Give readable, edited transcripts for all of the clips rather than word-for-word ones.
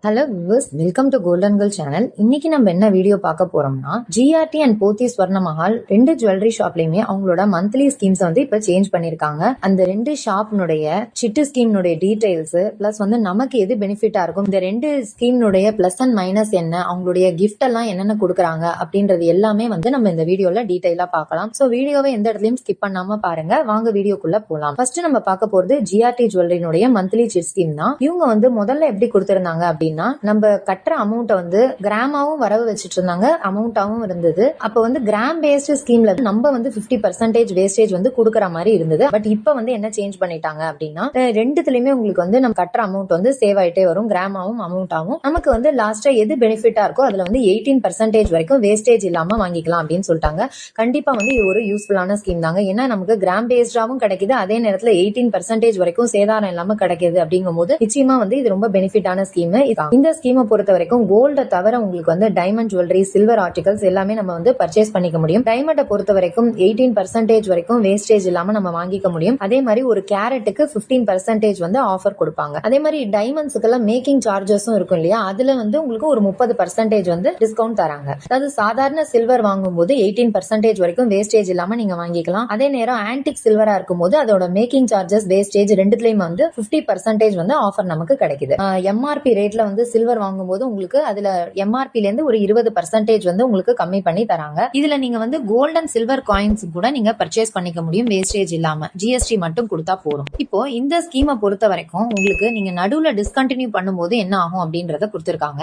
Hello viewers, welcome to golden girl channel. இன்னைக்கு நம்ம என்ன வீடியோ பார்க்க போறோம்னா, ஜிஆர்டி அண்ட் போத்தி ஸ்வர்ண மஹால் ரெண்டு ஜுவல்லரி ஷாப்லயுமே அவங்களோட மந்த்லி ஸ்கீம்ஸ் வந்து இப்ப சேஞ்ச் பண்ணிருக்காங்க. அந்த ரெண்டு ஷாப்னுடைய சிட்டு ஸ்கீம்னுடைய டீடைல்ஸ் பிளஸ் வந்து நமக்கு எது பெனிஃபிட்டா இருக்கும், இந்த ரெண்டு ஸ்கீம்னுடைய பிளஸ் அண்ட் மைனஸ் என்ன, அவங்களுடைய கிஃப்ட் எல்லாம் என்னென்ன கொடுக்குறாங்க அப்படின்றது எல்லாமே வந்து நம்ம இந்த வீடியோல டீடைலா பார்க்கலாம். சோ வீடியோவை எந்த இடத்துலயும் ஸ்கிப் பண்ணாம பாருங்க. வாங்க வீடியோக்குள்ள போலாம். ஃபர்ஸ்ட் நம்ம பார்க்க போறது ஜிஆர்டி ஜுவல்லரினுடைய மந்த்லி சிட் ஸ்கீம் தான். இவங்க வந்து முதல்ல எப்படி கொடுத்திருந்தாங்க அப்படின்னா, நம்ம கட்டுற அமௌண்ட் வந்து கிராமாவும் வரவு வச்சிட்டு இருந்தாங்க, அமௌண்டாவும் இருந்தது. அப்ப வந்து கிராம் பேஸ்ட் ஸ்கீம்ல நம்ம வந்து 50% வேஸ்டேஜ் வந்து கொடுக்கற மாதிரி இருந்தது. பட் இப்ப வந்து என்ன சேஞ்ச் பண்ணிட்டாங்க அப்படின்னா, ரெண்டுத்துலயுமே உங்களுக்கு வந்து நம்ம கட்டுற அமௌண்ட் வந்து சேவ் ஆயிட்டே வரும், கிராமாவும் அமௌண்டாவும். நமக்கு வந்து லாஸ்டா எது பெனிஃபிட்டா இருக்கோ அதுல வந்து 18% வரைக்கும் வேஸ்டேஜ் இல்லாம வாங்கிக்கலாம் அப்படின்னு சொல்லிட்டாங்க. கண்டிப்பா வந்து இது ஒரு யூஸ்ஃபுல்லான ஸ்கீம் தாங்க. ஏன்னா நமக்கு கிராம் பேஸ்டாவும் கிடைக்குது, அதே நேரத்துல 18% வரைக்கும் சேதாரம் இல்லாம கிடைக்குது. அப்படிங்கும் போது நிச்சயமா வந்து இது ரொம்ப பெனிஃபிட்டான ஸ்கீம். இந்த ஸ்கீமை பொறுத்த வரைக்கும் கோல்ட தவிர உங்களுக்கு வந்து டைமண்ட் ஜுவல்லரி, சில்வர் ஆர்டிகல்ஸ் எல்லாமே நம்ம வந்து பர்ச்சேஸ் பண்ணிக்க முடியும். டைமண்டை பொறுத்த வரைக்கும் 18% வரைக்கும் வேஸ்டேஜ் இல்லாம நம்ம வாங்கிக்க முடியும். அதே மாதிரி ஒரு கேரட்டுக்கு 15% வந்து ஆஃபர் கொடுப்பாங்க. அதே மாதிரி டைமண்ட்ஸ்க்கெல்லாம் மேக்கிங் சார்ஜஸும் இருக்கும் இல்லையா, அதுல வந்து உங்களுக்கு ஒரு 30% வந்து டிஸ்கவுண்ட் தராங்க. அதாவது சாதாரண சில்வர் வாங்கும் போது 18% வரைக்கும் வேஸ்டேஜ் இல்லாம நீங்க வாங்கிக்கலாம். அதே நேரம் ஆன்டிக் சில்வரா இருக்கும் போது அதோட மேக்கிங் சார்ஜஸ், வேஸ்டேஜ் ரெண்டுலயுமே வந்து 50% வந்து ஆஃபர் நமக்கு கிடைக்குது. எம்ஆர்பி ரேட்ல வந்து சில்வர் வாங்கும்போது உங்களுக்கு அதுல எம்ஆர்பில இருந்து ஒரு 20% வந்து உங்களுக்கு கம்மி பண்ணி தராங்க. இதுல நீங்க வந்து கோல்ட் அண்ட் சில்வர் காயின்ஸ் கூட நீங்க பர்ச்சேஸ் பண்ணிக்க முடியும் வேஸ்டேஜ் இல்லாம. ஜிஎஸ்டி மட்டும் கொடுத்தா போதும். இப்போ இந்த ஸ்கீமை பொறுத்த வரைக்கும் உங்களுக்கு நீங்க நடுவுல டிஸ்கண்டினியூ பண்ணும்போது என்ன ஆகும் அப்படின்றத கொடுத்திருக்காங்க.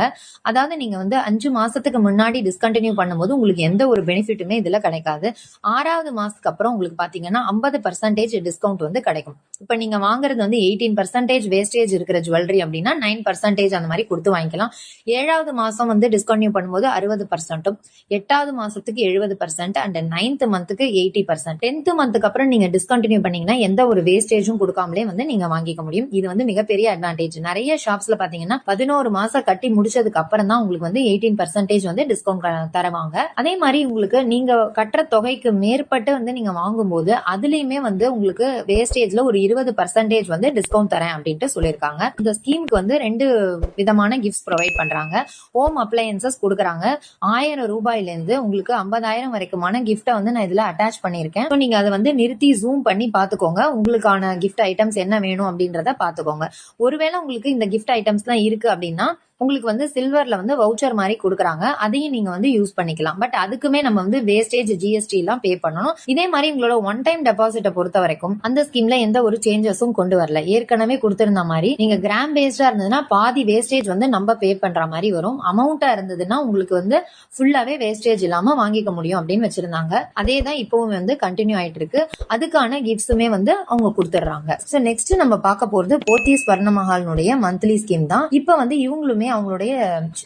அதாவது நீங்க வந்து 5 மாசத்துக்கு முன்னாடி டிஸ்கண்டினியூ பண்ணும்போது உங்களுக்கு எந்த ஒரு பெனிஃபிட்டுமே இதுல கிடைக்காது. 6வது மாசத்துக்கு அப்புறம் உங்களுக்கு பாத்தீங்கன்னா 50% டிஸ்கவுண்ட் வந்து கிடைக்கும். இப்ப நீங்க வாங்குறது வந்து 18% வேஸ்டேஜ் இருக்கிற ஜுவல்லரி அப்படின்னா 9% அந்த மாதிரி கொடுத்து வாங்கிக்கலாம். 7வது மாசம் வந்து டிஸ்கண்டினியூ பண்ணும்போது 60%, 8வது மாசத்துக்கு 70% அண்ட் 9th மந்த்துக்கு 80%. 10th மந்த்துக்கு அப்புறம் நீங்க டிஸ்கண்டினியூ பண்ணீங்கன்னா எந்த ஒரு வேஸ்டேஜும் கொடுக்காமலே வந்து நீங்க வாங்கிக்க முடியும். இது வந்து மிகப்பெரிய அட்வான்டேஜ். நிறைய ஷாப்ஸ்ல பாத்தீங்கன்னா 11 மாசம் கட்டி முடிச்சதுக்கு அப்புறம் தான் உங்களுக்கு வந்து 18% வந்து டிஸ்கவுண்ட் தருவாங்க. அதே மாதிரி உங்களுக்கு நீங்க கட்டுற தொகைக்கு மேற்பட்டு வந்து நீங்க வாங்கும்போது அதுலயுமே வந்து உங்களுக்கு வேஸ்டேஜ்ல ஒரு 20% வந்து டிஸ்கவுண்ட் தரேன் அப்படின்ட்டு சொல்லியிருக்காங்க. இந்த ஸ்கீமுக்கு வந்து ரெண்டு விதமான கிஃப்ட்ஸ் ப்ரொவைட் பண்றாங்க. ஹோம் அப்ளையன்சஸ் கொடுக்குறாங்க. 1000 ரூபாயில இருந்து உங்களுக்கு 50,000 வரைக்குமான கிஃப்ட்டை வந்து நான் இதுல அட்டாச் பண்ணிருக்கேன். நீங்க அதை வந்து நிறுத்தி ஜூம் பண்ணி பாத்துக்கோங்க. உங்களுக்கான கிஃப்ட் ஐட்டம்ஸ் என்ன வேணும் அப்படின்றத பாத்துக்கோங்க. ஒருவேளை உங்களுக்கு இந்த கிஃப்ட் ஐட்டம்ஸ் தான் இருக்கு அப்படின்னா உங்களுக்கு வந்து சில்வர்ல வந்து வவுச்சர் மாதிரி கொடுக்குறாங்க, அதையும் நீங்க வந்து யூஸ் பண்ணிக்கலாம். பட் அதுக்குமே நம்ம வந்து வேஸ்டேஜ், ஜிஎஸ்டி எல்லாம் பே பண்ணணும். இதே மாதிரி உங்களோட ஒன் டைம் டெபாசிட்டை பொறுத்த வரைக்கும் அந்த ஸ்கீம்ல எந்த ஒரு சேஞ்சஸும் கொண்டு வரல. ஏற்கனவே கொடுத்திருந்த மாதிரி நீங்க கிராம் பேஸ்டா இருந்ததுன்னா பாதி வேஸ்டேஜ் வந்து நம்ம பே பண்ற மாதிரி வரும். அமௌண்டா இருந்ததுன்னா உங்களுக்கு வந்து ஃபுல்லாவே வேஸ்டேஜ் இல்லாம வாங்கிக்க முடியும் அப்படின்னு வச்சிருந்தாங்க. அதே தான் இப்பவும் வந்து கண்டினியூ ஆயிட்டு இருக்கு. அதுக்கான கிஃப்ட்ஸுமே வந்து அவங்க கொடுத்துடுறாங்க. சோ நெக்ஸ்ட் நம்ம பார்க்க போறது போத்தி ஸ்வர்ண மஹாலினுடைய மந்த்லி ஸ்கீம் தான். இப்ப வந்து இவங்களுமே அவங்களுடைய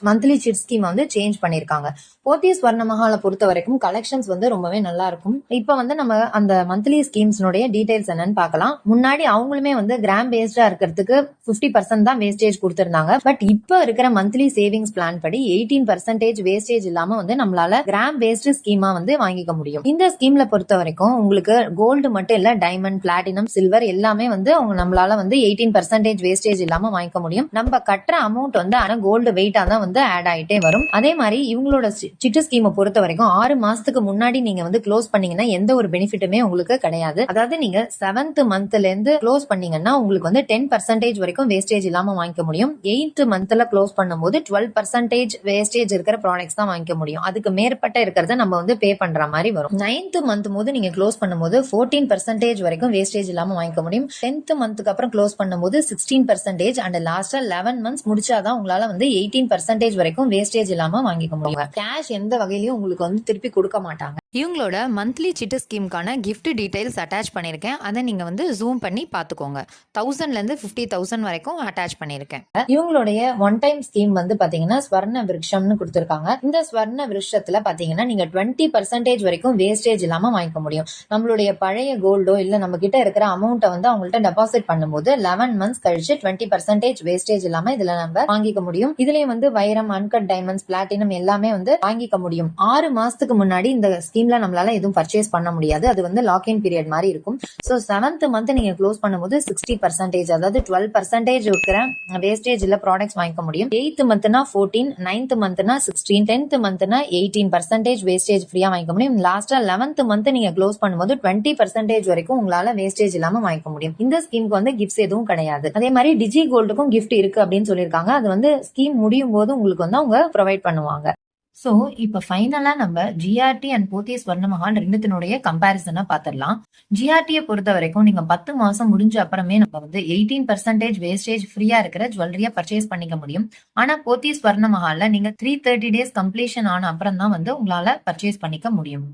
மந்த்லி சிட் ஸ்கீம் வந்து சேஞ்ச் பண்ணிருக்காங்க. போத்தி ஸ்வர்ண மஹாலை பொறுத்த வரைக்கும் கலெக்ஷன்ஸ் வந்து ரொம்பவே நல்லா இருக்கும். இப்ப வந்து நம்ம அந்த மந்த்லி ஸ்கீம்ஸ்னுடைய டீடைல்ஸ் என்னன்னு பார்க்கலாம். முன்னாடி அவங்களுமே வந்து கிராம் பேஸ்டா இருக்கிறதுக்கு 50% தான் வேஸ்டேஜ் கொடுத்திருந்தாங்க. பட் இப்ப இருக்கிற மந்த்லி சேவிங்ஸ் பிளான் படி 18% வேஸ்டேஜ் இல்லாம வந்து நம்மளால கிராம் பேஸ்ட் ஸ்கீமா வந்து வாங்கிக்க முடியும். இந்த ஸ்கீம்ல பொறுத்த வரைக்கும் உங்களுக்கு கோல்டு மட்டும் இல்ல, டைமண்ட், பிளாட்டினம், சில்வர் எல்லாமே வந்து அவங்க நம்மளால வந்து 18% வேஸ்டேஜ் இல்லாம வாங்கிக்க முடியும். நம்ம கட்டுற அமௌண்ட் வந்து கோல்டு வெயிட்டா தான் வந்து ஆட் ஆயிட்டே வரும். அதே மாதிரி இவங்களோட சிட்டு ஸ்கீமை பொறுத்த வரைக்கும் 6 மாசத்துக்கு முன்னாடி நீங்க வந்து க்ளோஸ் பண்ணீங்கன்னா எந்த ஒரு பெனிஃபிட்டுமே உங்களுக்கு கிடையாது. அதாவது நீங்க 7th மந்த்ல இருந்து க்ளோஸ் பண்ணீங்கன்னா உங்களுக்கு வந்து 10% வரைக்கும் வேஸ்டேஜ் இல்லாம வாங்கிக்க முடியும். 8th மந்த்ல க்ளோஸ் பண்ணும்போது 12% வேஸ்டேஜ் இருக்கிற ப்ராடக்ட்ஸ் தான் வாங்கிக்க முடியும். அதுக்கு மேற்பட்ட இருக்கிறத நம்ம வந்து பே பண்ற மாதிரி வரும். 9th மந்த் போது நீங்க க்ளோஸ் பண்ணும்போது 14% வரைக்கும் வேஸ்டேஜ் இல்லாம வாங்கிக்க முடியும். 10th மந்த்துக்கு அப்புறம் க்ளோஸ் பண்ணும்போது 16% அண்ட் லாஸ்டா 11 மந்த்ஸ் முடிச்சாதான் உங்களால வந்து 18% வரைக்கும் வேஸ்டேஜ் இல்லாம வாங்கிக்க முடியும். கேஷ் எந்த வகையிலயும் உங்களுக்கு வந்து திருப்பி கொடுக்க மாட்டாங்க. இவங்களோட மந்த்லி சிட்டு ஸ்கீமுக்கான கிஃப்ட் டீடைல்ஸ் அட்டாச் பண்ணிருக்கேன். அதை நீங்க வந்து ஜூம் பண்ணி பாத்துக்கோங்க. 1000ல இருந்து 50,000 வரைக்கும் அட்டாச் பண்ணிருக்கேன். இவங்களுடைய ஒன் டைம் ஸ்கீம் வந்து பாத்தீங்கன்னா ஸ்வர்ண விருட்சம்னு கொடுத்திருக்காங்க. இந்த ஸ்வர்ண விருட்சத்துல பாத்தீங்கன்னா நீங்க 20% வரைக்கும் வேஸ்டேஜ் இல்லாம வாங்கிக்க முடியும். நம்மளுடைய பழைய கோல்டோ இல்ல நம்ம கிட்ட இருக்கிற அமௌண்ட்டை வந்து அவங்கள்ட்ட டெபாசிட் பண்ணும்போது 11 மந்த்ஸ் கழிச்சு 20% வேஸ்டேஜ் இல்லாம இதுல நம்ம வாங்கிக்க முடியும். இதுலயும் வந்து வைரம், அன்கட் டைமண்ட்ஸ், பிளாட்டினம் எல்லாமே வந்து வாங்கிக்க முடியும். 6 மாசத்துக்கு முன்னாடி இந்த ஸ்கீம் ஸ்கீம்ல நம்மளால எதுவும் பர்ச்சேஸ் பண்ண முடியாது. அது வந்து லாக்இன் பீரியட் மாதிரி இருக்கும். ஸோ 7th மந்த் நீங்க க்ளோஸ் பண்ணும்போது 60%, அதாவது 12% இருக்கிற வேஸ்டேஜ் இல்ல ப்ராடக்ட்ஸ் வாங்கிக்க முடியும். 8th மந்த்னா 14, 9th மந்த்னா 16, 10th மந்த்னா 18% வேஸ்டேஜ் ஃப்ரீயா வாங்கிக்க முடியும். லாஸ்டா 11th மந்த் நீங்க க்ளோஸ் பண்ணும்போது 20% வரைக்கும் உங்களால வேஸ்டேஜ் இல்லாம வாங்கிக்க முடியும். இந்த ஸ்கீமுக்கு வந்து கிஃப்ட்ஸ் எதுவும் கிடையாது. அதே மாதிரி டிஜி கோல்டுக்கும் கிஃப்ட் இருக்கு அப்படின்னு சொல்லியிருக்காங்க. அது வந்து ஸ்கீம் முடியும் போது உங்களுக்கு வந்து அவங்க ப்ரொவைட் பண்ணுவாங்க. சோ இப்ப ஃபைனலா நம்ம ஜிஆர்டி அண்ட் போத்தீஸ் ஸ்வர்ணமஹால் ரெண்டுத்தினுடைய கம்பேரிசனை பாத்திரலாம். ஜிஆர்டியை பொறுத்த வரைக்கும் நீங்க 10 மாசம் முடிஞ்ச அப்புறமே நம்ம வந்து 18% வேஸ்டேஜ் ஃப்ரீயா இருக்கிற ஜுவல்லரியா பர்ச்சேஸ் பண்ணிக்க முடியும். ஆனா போத்தீஸ் ஸ்வர்ணமஹால்ல நீங்க 330 டேஸ் கம்ப்ளீஷன் ஆன அப்புறம் தான் வந்து உங்களால பர்ச்சேஸ் பண்ணிக்க முடியும்.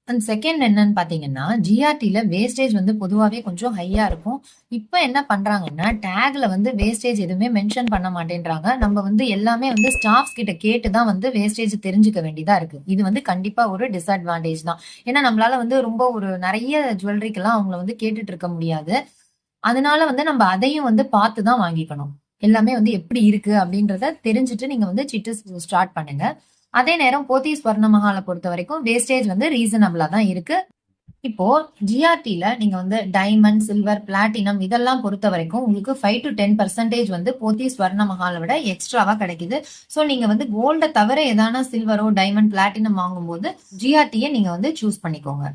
அண்ட் செகண்ட் என்னன்னு பாத்தீங்கன்னா, ஜிஆர்டில வேஸ்டேஜ் வந்து பொதுவாவே கொஞ்சம் ஹையா இருக்கும். இப்ப என்ன பண்றாங்கன்னா, டேக்ல வந்து வேஸ்டேஜ் எதுவுமே மென்ஷன் பண்ண மாட்டேன்றாங்க. நம்ம வந்து எல்லாமே வந்து ஸ்டாஃப்ஸ் கிட்ட கேட்டு தான் வந்து வேஸ்டேஜ் தெரிஞ்சுக்க வேண்டியதா இருக்கு. இது வந்து கண்டிப்பா ஒரு டிஸ்அட்வான்டேஜ் தான். ஏன்னா நம்மளால வந்து ரொம்ப ஒரு நிறைய ஜுவல்லரிக்கெல்லாம் அவங்கள வந்து கேட்டுட்டு இருக்க முடியாது. அதனால வந்து நம்ம அதையும் வந்து பார்த்து தான் வாங்கிக்கணும். எல்லாமே வந்து எப்படி இருக்கு அப்படின்றத தெரிஞ்சுட்டு நீங்க வந்து சிட்டு ஸ்டார்ட் பண்ணுங்க. அதே நேரம் போத்தீஸ் ஸ்வர்ணமஹால பொறுத்த வரைக்கும் வேஸ்டேஜ் வந்து ரீசனபிளா தான் இருக்கு. இப்போ ஜிஆர்டில நீங்க வந்து டைமண்ட், சில்வர், பிளாட்டினம் இதெல்லாம் பொறுத்த வரைக்கும் உங்களுக்கு 5 to 10% வந்து போத்தீஸ் ஸ்வர்ணமஹாலை விட எக்ஸ்ட்ராவா கிடைக்குது. சோ நீங்க வந்து கோல்ட தவிர ஏதான சில்வரோ, டைமண்ட், பிளாட்டினம் வாங்கும்போது ஜிஆர்டியை நீங்க வந்து சூஸ் பண்ணிக்கோங்க.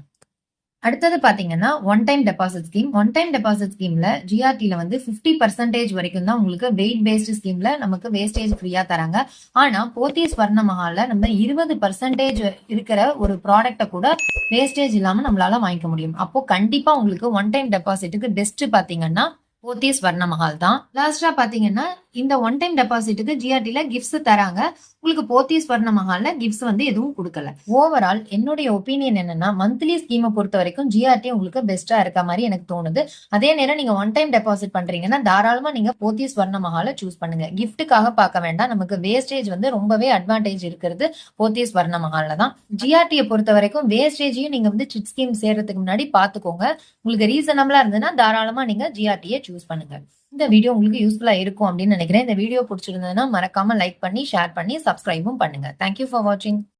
அடுத்தது பாத்தீங்கன்னா one time deposit scheme. One time deposit ஸ்கீம்ல ஜிஆர்டில வந்து 50% வரைக்கும் தான் உங்களுக்கு வெயிட் பேஸ்ட் ஸ்கீம்ல நமக்கு வேஸ்டேஜ் ஃப்ரீயா தராங்க. ஆனா போத்தீஸ் ஸ்வர்ணமஹால்ல நம்ம 20% இருக்கிற ஒரு ப்ராடக்ட கூட வேஸ்டேஜ் இல்லாம நம்மளால வாங்கிக்க முடியும். அப்போ கண்டிப்பா உங்களுக்கு ஒன் டைம் டெபாசிட்டுக்கு பெஸ்ட் பாத்தீங்கன்னா போத்தீஸ் ஸ்வர்ணமஹால் தான். லாஸ்டா பாத்தீங்கன்னா இந்த ஒன் டைம் டெபாசிட்டுக்கு ஜிஆர்டில கிஃப்ட்ஸ் தராங்க. உங்களுக்கு போத்தீஸ் ஸ்வர்ணமஹால்ல கிஃப்ட்ஸ் வந்து எதுவும் கொடுக்கல. ஓவரால் என்னுடைய ஒப்பீனியன் என்னன்னா, மந்த்லி ஸ்கீமை பொறுத்த வரைக்கும் ஜிஆர்டி உங்களுக்கு பெஸ்டா இருக்க மாதிரி எனக்கு தோணுது. அதே நேரம் நீங்க ஒன் டைம் டெபாசிட் பண்றீங்கன்னா தாராளமா நீங்க போத்தீஸ் ஸ்வர்ணமஹாலை சூஸ் பண்ணுங்க. கிஃப்ட்டுக்காக பார்க்க வேண்டாம். நமக்கு வேஸ்டேஜ் வந்து ரொம்பவே அட்வான்டேஜ் இருக்கிறது போத்தீஸ் ஸ்வர்ணமஹால்ல தான். ஜிஆர்டியை பொறுத்த வரைக்கும் வேஸ்டேஜையும் நீங்க வந்து சிட் ஸ்கீம் சேர்றதுக்கு முன்னாடி பாத்துக்கோங்க. உங்களுக்கு ரீசனபிளா இருந்ததுன்னா தாராளமா நீங்க ஜிஆர்டியை சூஸ் பண்ணுங்க. இந்த வீடியோ உங்களுக்கு யூஸ்ஃபுல்லா இருக்கும் அப்படின்னு நினைக்கிறேன். இந்த வீடியோ பிடிச்சிருந்ததுன்னா மறக்காம லைக் பண்ணி, ஷேர் பண்ணி, சப்ஸ்கிரைபும் பண்ணுங்க. தேங்க்யூ ஃபார் வாட்சிங்.